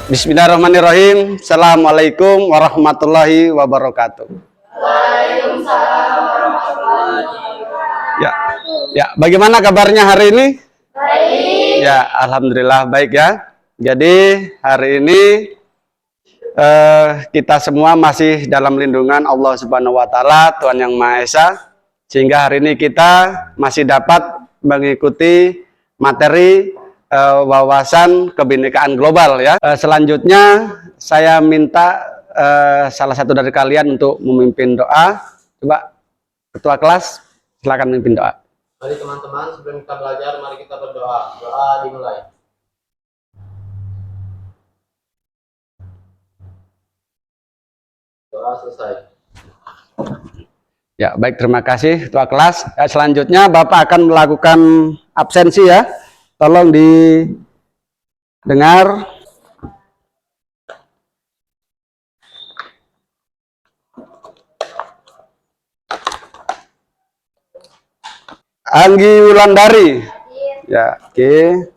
Bismillahirrahmanirrahim. Assalamualaikum warahmatullahi wabarakatuh. Waalaikumsalam warahmatullahi wabarakatuh. Ya, bagaimana kabarnya hari ini? Baik. Ya, alhamdulillah baik ya. Jadi hari ini kita semua masih dalam lindungan Allah Subhanahu wa taala, Tuhan Yang Maha Esa. Sehingga hari ini kita masih dapat mengikuti materi wawasan kebinekaan global ya. Selanjutnya saya minta salah satu dari kalian untuk memimpin doa. Coba ketua kelas silakan memimpin doa. Mari teman-teman, sebelum kita belajar mari kita berdoa. Doa dimulai. Doa selesai. Ya, baik, terima kasih ketua kelas. Selanjutnya Bapak akan melakukan absensi ya. Tolong didengar. Anggi Wulandari. Ya, oke.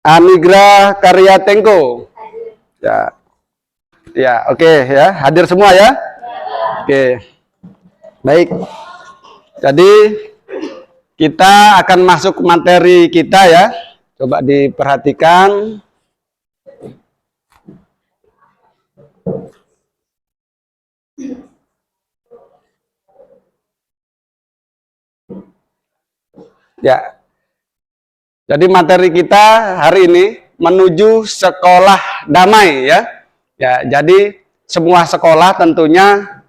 Anigra Karyatengko. Ya. Ya, oke ya. Hadir semua ya. Oke. Baik. Jadi kita akan masuk materi kita ya. Coba diperhatikan. Ya. Jadi materi kita hari ini menuju sekolah damai ya. Ya, jadi semua sekolah tentunya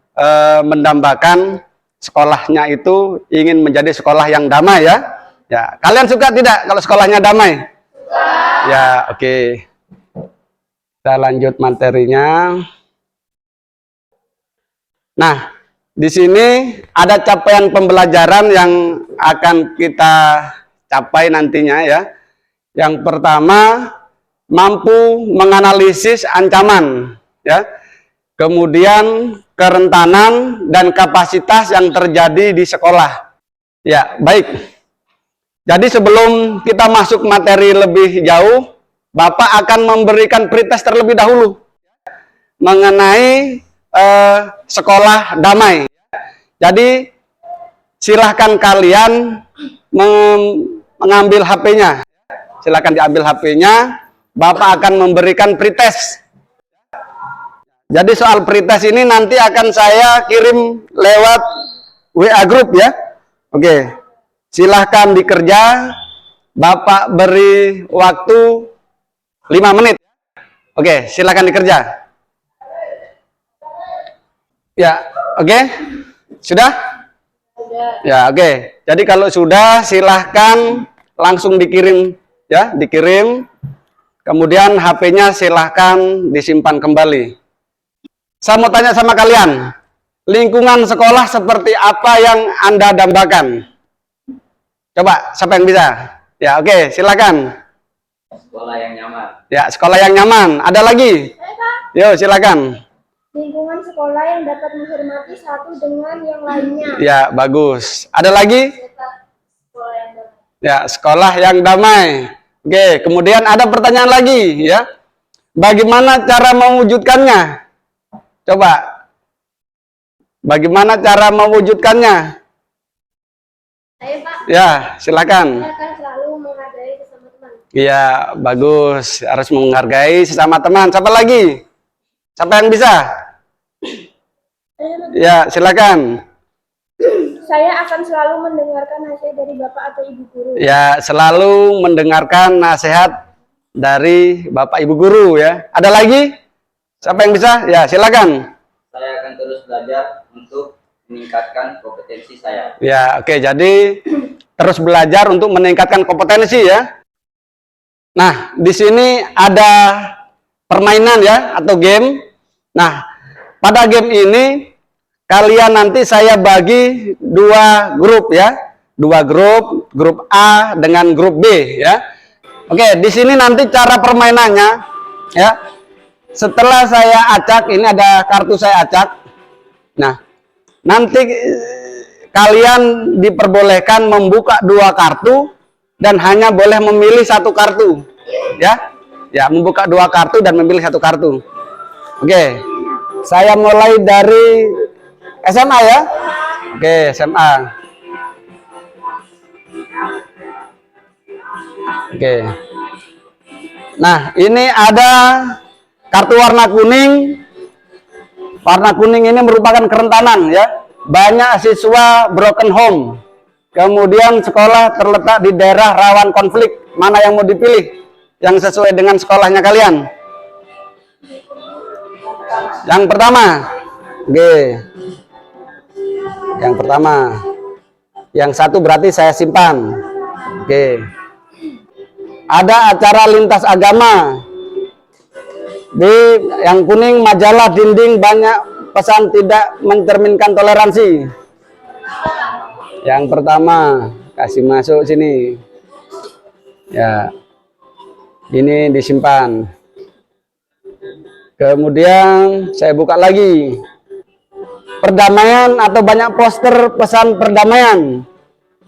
mendambakan sekolahnya itu ingin menjadi sekolah yang damai ya. Ya, kalian suka tidak kalau sekolahnya damai? Suka. Ya, oke. Kita lanjut materinya. Nah, di sini ada capaian pembelajaran yang akan kita capai nantinya ya. Yang pertama, mampu menganalisis ancaman ya. Kemudian kerentanan dan kapasitas yang terjadi di sekolah. Ya, baik. Jadi sebelum kita masuk materi lebih jauh, Bapak akan memberikan pretest terlebih dahulu mengenai sekolah damai. Jadi silahkan kalian mengambil HP-nya. Silahkan diambil HP-nya. Bapak akan memberikan pretest. Jadi soal pretest ini nanti akan saya kirim lewat WA group ya. Oke, silahkan dikerja. Bapak beri waktu 5 menit. Oke, silahkan dikerja. Ya, oke. Sudah? Sudah. Ya, oke. Jadi kalau sudah silahkan langsung dikirim ya, dikirim. Kemudian HP-nya silahkan disimpan kembali. Saya mau tanya sama kalian, lingkungan sekolah seperti apa yang Anda dambakan? Coba, siapa yang bisa? Ya, oke, silakan. Sekolah yang nyaman. Ya, sekolah yang nyaman. Ada lagi? Yo, silakan. Lingkungan sekolah yang dapat menghormati satu dengan yang lainnya. Ya, bagus. Ada lagi? Sekolah yang dapat. Ya, sekolah yang damai. Oke, kemudian ada pertanyaan lagi ya. Bagaimana cara mewujudkannya? Coba. Bagaimana cara mewujudkannya? Ayo Pak. Ya, silakan. Saya akan selalu menghargai sesama teman. Iya, bagus. Harus menghargai sesama teman. Siapa lagi? Siapa yang bisa? Ya, silakan. Saya akan selalu mendengarkan nasihat dari Bapak atau Ibu guru. Ya, selalu mendengarkan nasihat dari Bapak Ibu guru ya. Ada lagi? Siapa yang bisa? Ya, silakan. Saya akan terus belajar untuk meningkatkan kompetensi saya. Ya, oke. Jadi terus belajar untuk meningkatkan kompetensi ya. Nah, di sini ada permainan ya atau game. Nah, pada game ini kalian nanti saya bagi 2 grup ya. 2 grup, grup A dengan grup B ya. Oke, di sini nanti cara permainannya ya. Setelah saya acak, ini ada kartu saya acak. Nah, nanti kalian diperbolehkan membuka 2 kartu dan hanya boleh memilih 1 kartu. Ya. Ya, membuka 2 kartu dan memilih 1 kartu. Oke. Saya mulai dari SMA ya. Oke, SMA. Oke. Nah, ini ada kartu warna kuning. Warna kuning ini merupakan kerentanan ya. Banyak siswa broken home. Kemudian sekolah terletak di daerah rawan konflik. Mana yang mau dipilih? Yang sesuai dengan sekolahnya kalian. Yang pertama. Oke. Yang pertama. Yang satu berarti saya simpan. Oke. Ada acara lintas agama. Di yang kuning majalah dinding banyak pesan tidak mencerminkan toleransi. Yang pertama, kasih masuk sini. Ya. Ini disimpan. Kemudian saya buka lagi. Perdamaian atau banyak poster pesan perdamaian.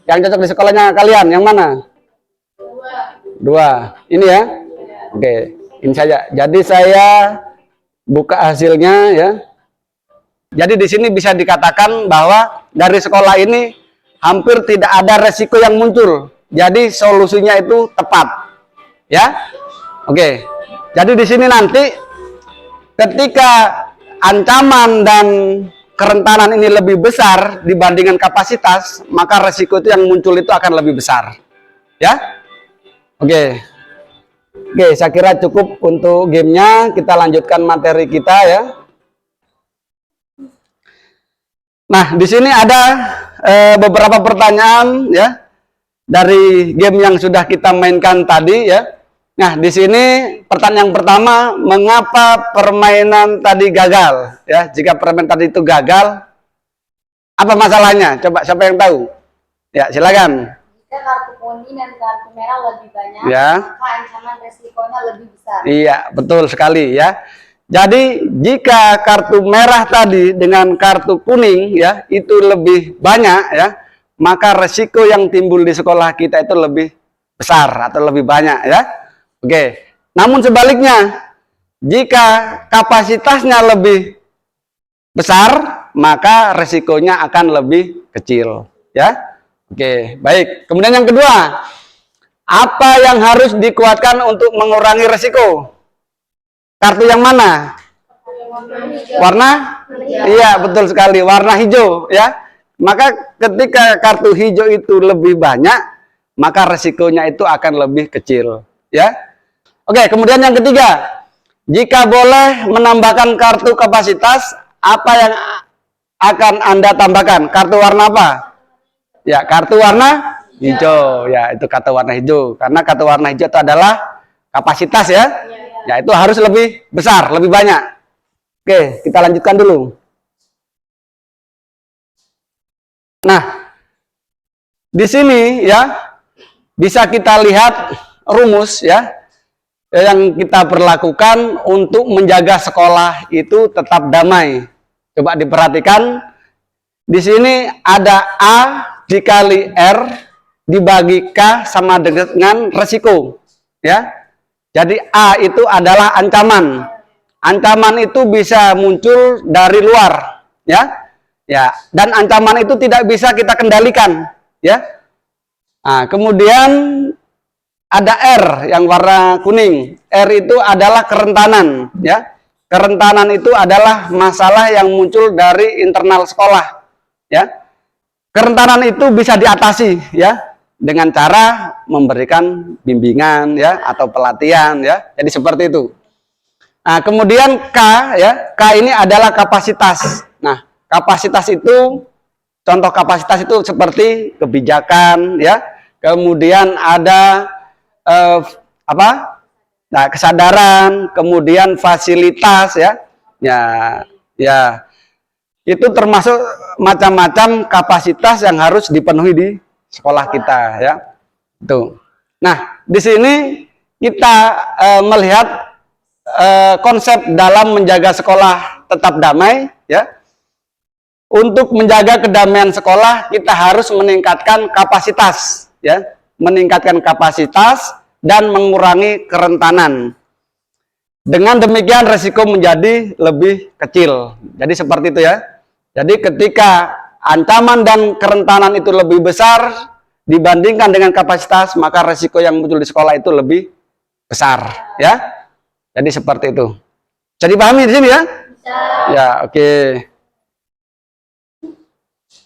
Yang cocok di sekolahnya kalian, yang mana? 2. Ini ya. Oke, ini saja. Jadi saya buka hasilnya ya. Jadi di sini bisa dikatakan bahwa dari sekolah ini hampir tidak ada resiko yang muncul. Jadi solusinya itu tepat. Ya. Oke. Jadi di sini nanti ketika ancaman dan kerentanan ini lebih besar dibandingkan kapasitas, maka resiko itu yang muncul itu akan lebih besar. Ya. Oke. Oke, saya kira cukup untuk gamenya. Kita lanjutkan materi kita ya. Nah, di sini ada beberapa pertanyaan ya dari game yang sudah kita mainkan tadi ya. Nah, di sini pertanyaan yang pertama, mengapa permainan tadi gagal? Ya, jika permainan tadi itu gagal, apa masalahnya? Coba siapa yang tahu? Ya, silakan. Jika kartu kuning dan kartu merah lebih banyak, Ya. maka ancaman resikonya lebih besar. Iya, betul sekali ya. Jadi jika kartu merah tadi dengan kartu kuning ya itu lebih banyak ya, maka resiko yang timbul di sekolah kita itu lebih besar atau lebih banyak ya. Oke. Namun sebaliknya, jika kapasitasnya lebih besar, maka resikonya akan lebih kecil ya. Oke, baik. Kemudian yang kedua, apa yang harus dikuatkan untuk mengurangi resiko? Kartu yang mana? Warna? Iya, betul sekali. Warna hijau ya. Maka ketika kartu hijau itu lebih banyak, maka resikonya itu akan lebih kecil ya. Oke, kemudian yang ketiga, jika boleh menambahkan kartu kapasitas, apa yang akan Anda tambahkan? Kartu warna apa? Ya, kartu warna hijau. Ya, itu kartu warna hijau. Karena kartu warna hijau itu adalah kapasitas ya. Ya, itu harus lebih besar, lebih banyak. Oke, kita lanjutkan dulu. Nah, di sini ya bisa kita lihat rumus ya yang kita berlakukan untuk menjaga sekolah itu tetap damai. Coba diperhatikan. Di sini ada A dikali R dibagi K sama dengan resiko. Ya. Jadi A itu adalah ancaman. Ancaman itu bisa muncul dari luar, ya. Ya, dan ancaman itu tidak bisa kita kendalikan, ya. Nah, kemudian ada R yang warna kuning. R itu adalah kerentanan, ya. Kerentanan itu adalah masalah yang muncul dari internal sekolah, ya. Kerentanan itu bisa diatasi, ya, dengan cara memberikan bimbingan, ya, atau pelatihan, ya. Jadi seperti itu. Nah, kemudian K, ya, K ini adalah kapasitas. Nah, kapasitas itu, contoh kapasitas itu seperti kebijakan, ya. Kemudian ada Nah, kesadaran, kemudian fasilitas, ya. Ya. Itu termasuk macam-macam kapasitas yang harus dipenuhi di sekolah kita, ya. Tuh. Nah, di sini kita melihat konsep dalam menjaga sekolah tetap damai, ya. Untuk menjaga kedamaian sekolah, kita harus meningkatkan kapasitas, ya. Meningkatkan kapasitas dan mengurangi kerentanan. Dengan demikian resiko menjadi lebih kecil. Jadi seperti itu ya. Jadi ketika ancaman dan kerentanan itu lebih besar dibandingkan dengan kapasitas, maka resiko yang muncul di sekolah itu lebih besar ya. Jadi seperti itu. Jadi pahami di sini ya? Ya, oke.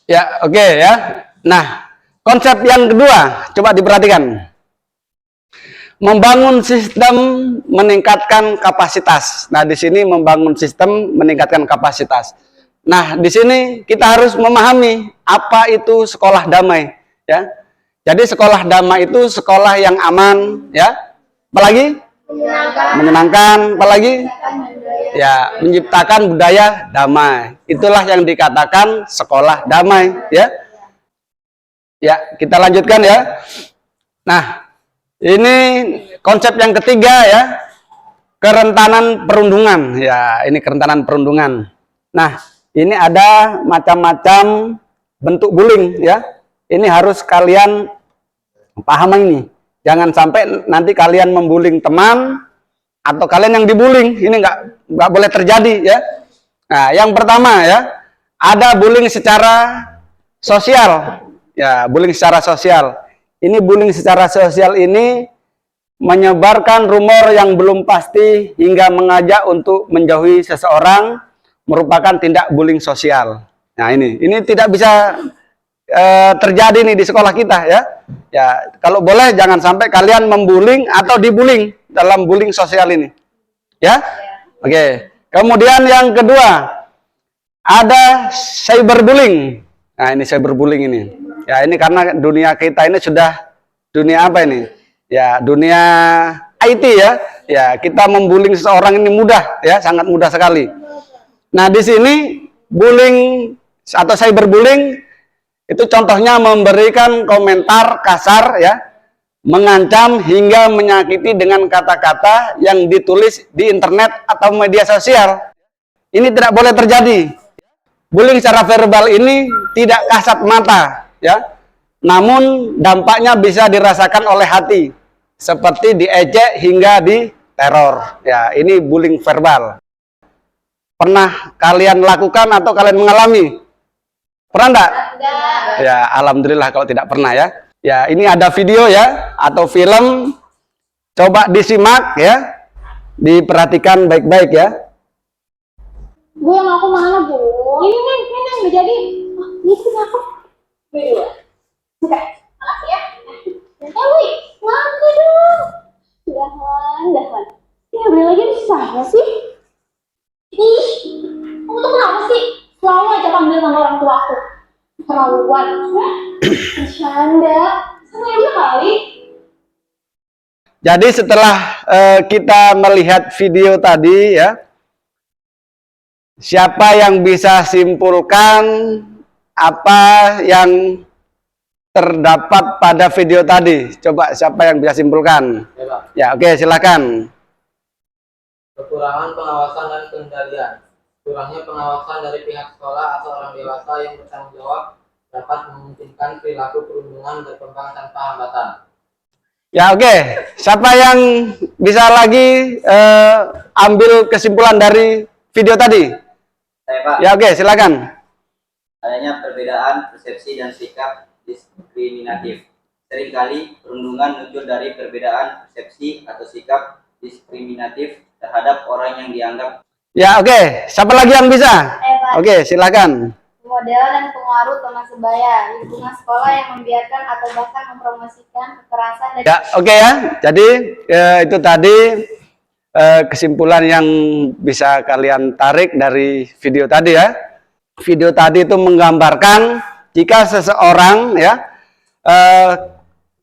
Ya, oke ya. Nah, konsep yang kedua coba diperhatikan. Membangun sistem meningkatkan kapasitas. Nah, di sini membangun sistem meningkatkan kapasitas. Nah, di sini kita harus memahami apa itu sekolah damai, ya. Jadi sekolah damai itu sekolah yang aman, ya. Apalagi? Menyenangkan. Apalagi? Ya, menciptakan budaya damai. Itulah yang dikatakan sekolah damai, ya. Ya, kita lanjutkan ya. Nah, ini konsep yang ketiga ya, kerentanan perundungan. Ya, ini kerentanan perundungan. Nah, ini ada macam-macam bentuk bullying ya. Ini harus kalian paham ini. Jangan sampai nanti kalian membullying teman atau kalian yang dibullying. Ini nggak boleh terjadi ya. Nah, yang pertama ya, ada bullying secara sosial. Ya, bullying secara sosial. Ini bullying secara sosial ini menyebarkan rumor yang belum pasti hingga mengajak untuk menjauhi seseorang merupakan tindak bullying sosial. Nah, ini tidak bisa terjadi nih di sekolah kita ya. Ya, kalau boleh jangan sampai kalian membullying atau dibullying dalam bullying sosial ini. Ya? Oke. Kemudian yang kedua, ada cyberbullying. Nah, ini cyberbullying ini. Ya, ini karena dunia kita ini sudah dunia apa ini? Ya, dunia IT ya. Ya, kita membullying seseorang ini mudah ya, sangat mudah sekali. Nah, di sini bullying atau cyberbullying itu contohnya memberikan komentar kasar ya, mengancam hingga menyakiti dengan kata-kata yang ditulis di internet atau media sosial. Ini tidak boleh terjadi. Bullying secara verbal ini tidak kasat mata ya, namun dampaknya bisa dirasakan oleh hati, seperti diejek hingga diteror. Ya, ini bullying verbal. Pernah kalian lakukan atau kalian mengalami? Pernah enggak? Ya, alhamdulillah kalau tidak pernah ya. Ya, ini ada video ya atau film. Coba disimak ya. Diperhatikan baik-baik ya. Bu, yang aku mana, Bu? Ini Neng, udah jadi. Ini aku. Berdua. Oke. Makasih ya. Wi, ngangkat dulu. Dahan. Ini beli lagi di sana sih. Ih, kamu tuh kenapa sih? Selalu aja panggil sama orang tua aku. Terlaluan. Bercanda. Sama ibu kali. Jadi setelah kita melihat video tadi ya, siapa yang bisa simpulkan apa yang terdapat pada video tadi? Coba siapa yang bisa simpulkan? Ya, oke, silakan. Kekurangan pengawasan dan kendalian. Kurangnya pengawasan dari pihak sekolah atau orang dewasa yang bertanggung jawab dapat memungkinkan perilaku perundungan berkembang tanpa hambatan. Ya, oke. Siapa yang bisa lagi ambil kesimpulan dari video tadi? Saya, Pak. Ya, oke, silakan. Adanya perbedaan persepsi dan sikap diskriminatif. Seringkali perundungan muncul dari perbedaan persepsi atau sikap diskriminatif terhadap orang yang dianggap. Ya, oke. Siapa lagi yang bisa? Oke, silakan. Model dan pengaruh teman sebaya, lingkungan sekolah yang membiarkan atau bahkan mempromosikan kekerasan dan Ya, oke ya. Jadi itu tadi kesimpulan yang bisa kalian tarik dari video tadi ya. Video tadi itu menggambarkan jika seseorang ya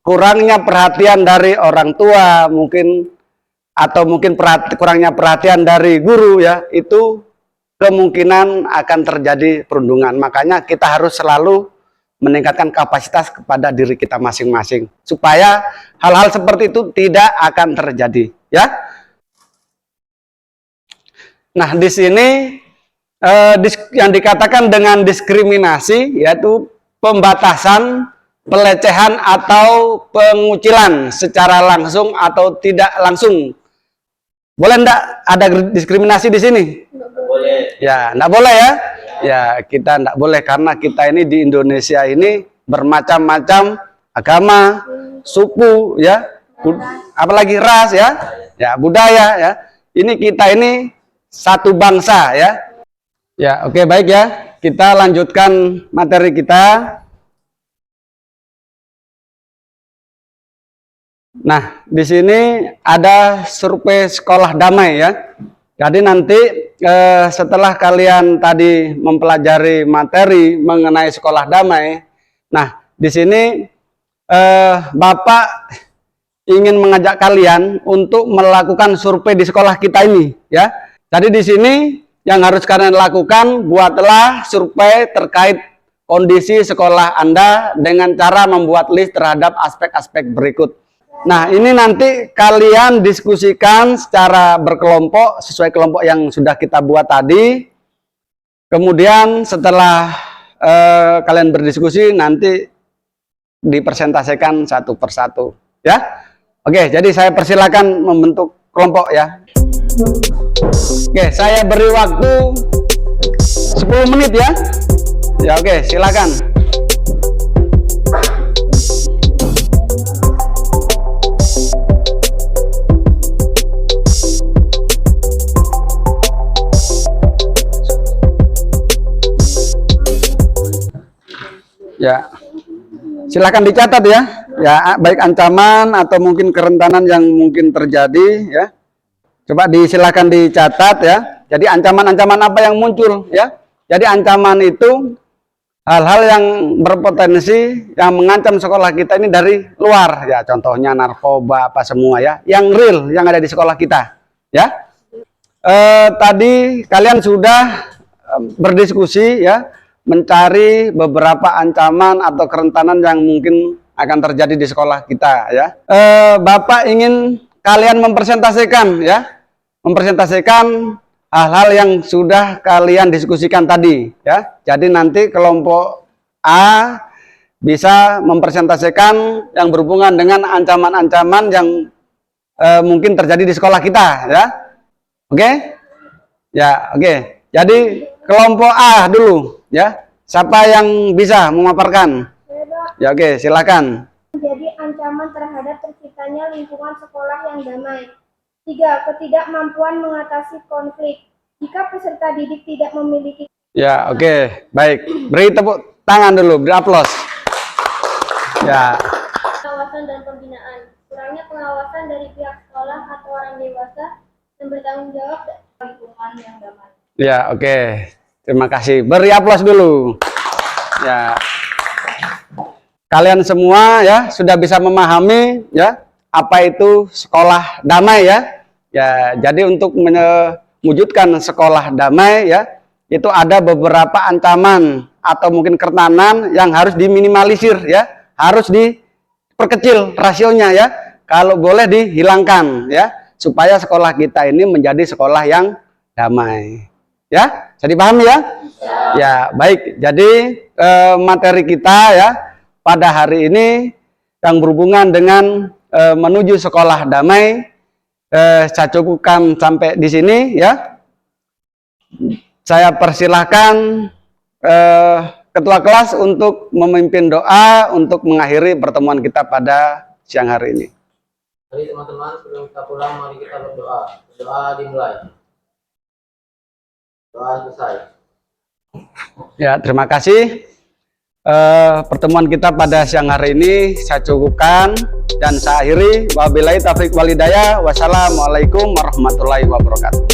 kurangnya perhatian dari orang tua mungkin atau mungkin kurangnya perhatian dari guru ya, itu kemungkinan akan terjadi perundungan. Makanya kita harus selalu meningkatkan kapasitas kepada diri kita masing-masing supaya hal-hal seperti itu tidak akan terjadi ya. Nah, di sini yang dikatakan dengan diskriminasi yaitu pembatasan, pelecehan atau pengucilan secara langsung atau tidak langsung Boleh enggak ada diskriminasi di sini? Boleh. Ya, enggak boleh ya. Ya, kita enggak boleh karena kita ini di Indonesia ini bermacam-macam agama, suku ya, apalagi ras ya. Ya, budaya ya. Ini kita ini satu bangsa ya. Ya, oke baik ya. Kita lanjutkan materi kita. Nah, di sini ada survei sekolah damai ya. Jadi nanti setelah kalian tadi mempelajari materi mengenai sekolah damai, nah di sini Bapak ingin mengajak kalian untuk melakukan survei di sekolah kita ini ya. Jadi di sini yang harus kalian lakukan, buatlah survei terkait kondisi sekolah Anda dengan cara membuat list terhadap aspek-aspek berikut. Nah, ini nanti kalian diskusikan secara berkelompok sesuai kelompok yang sudah kita buat tadi. Kemudian setelah kalian berdiskusi nanti dipresentasikan satu persatu ya. Oke, jadi saya persilakan membentuk kelompok ya. Oke, saya beri waktu 10 menit ya. Ya oke, silakan. Ya, silakan dicatat ya. Ya, baik ancaman atau mungkin kerentanan yang mungkin terjadi ya. Coba silakan dicatat ya. Jadi ancaman-ancaman apa yang muncul ya. Jadi ancaman itu hal-hal yang berpotensi yang mengancam sekolah kita ini dari luar ya. Contohnya narkoba apa semua ya. Yang real yang ada di sekolah kita ya. Tadi kalian sudah berdiskusi ya, mencari beberapa ancaman atau kerentanan yang mungkin akan terjadi di sekolah kita ya. Bapak ingin kalian mempresentasikan ya, mempresentasikan hal-hal yang sudah kalian diskusikan tadi ya. Jadi nanti kelompok A bisa mempresentasikan yang berhubungan dengan ancaman-ancaman yang mungkin terjadi di sekolah kita ya. Oke? Ya, oke. Jadi kelompok A dulu ya. Siapa yang bisa memaparkan? Ya oke, silakan. Menjadi ancaman terhadap terciptanya lingkungan sekolah yang damai. 3. Ketidakmampuan mengatasi konflik. Jika peserta didik tidak memiliki. Ya oke, baik. Beri tepuk tangan dulu, beri aplaus. Ya. Pengawasan dan pembinaan. Kurangnya pengawasan dari pihak sekolah atau orang dewasa yang bertanggung jawab lingkungan yang damai. Ya oke, terima kasih. Beri aplaus dulu. Ya. Kalian semua ya sudah bisa memahami ya apa itu sekolah damai ya. Ya, jadi untuk mewujudkan sekolah damai ya, itu ada beberapa ancaman atau mungkin kerentanan yang harus diminimalisir ya, harus diperkecil rasionya ya. Kalau boleh dihilangkan ya, supaya sekolah kita ini menjadi sekolah yang damai. Ya, bisa dipahami ya? Ya, baik. Jadi materi kita ya pada hari ini yang berhubungan dengan menuju sekolah damai, saya cukupkan sampai di sini ya. Saya persilahkan ketua kelas untuk memimpin doa untuk mengakhiri pertemuan kita pada siang hari ini. Mari teman-teman, sebelum kita pulang, mari kita berdoa. Doa dimulai. Doa selesai. Ya, terima kasih. Pertemuan kita pada siang hari ini saya cukupkan dan saya akhiri. Wabillahi taufiq walhidayah. Wassalamualaikum warahmatullahi wabarakatuh.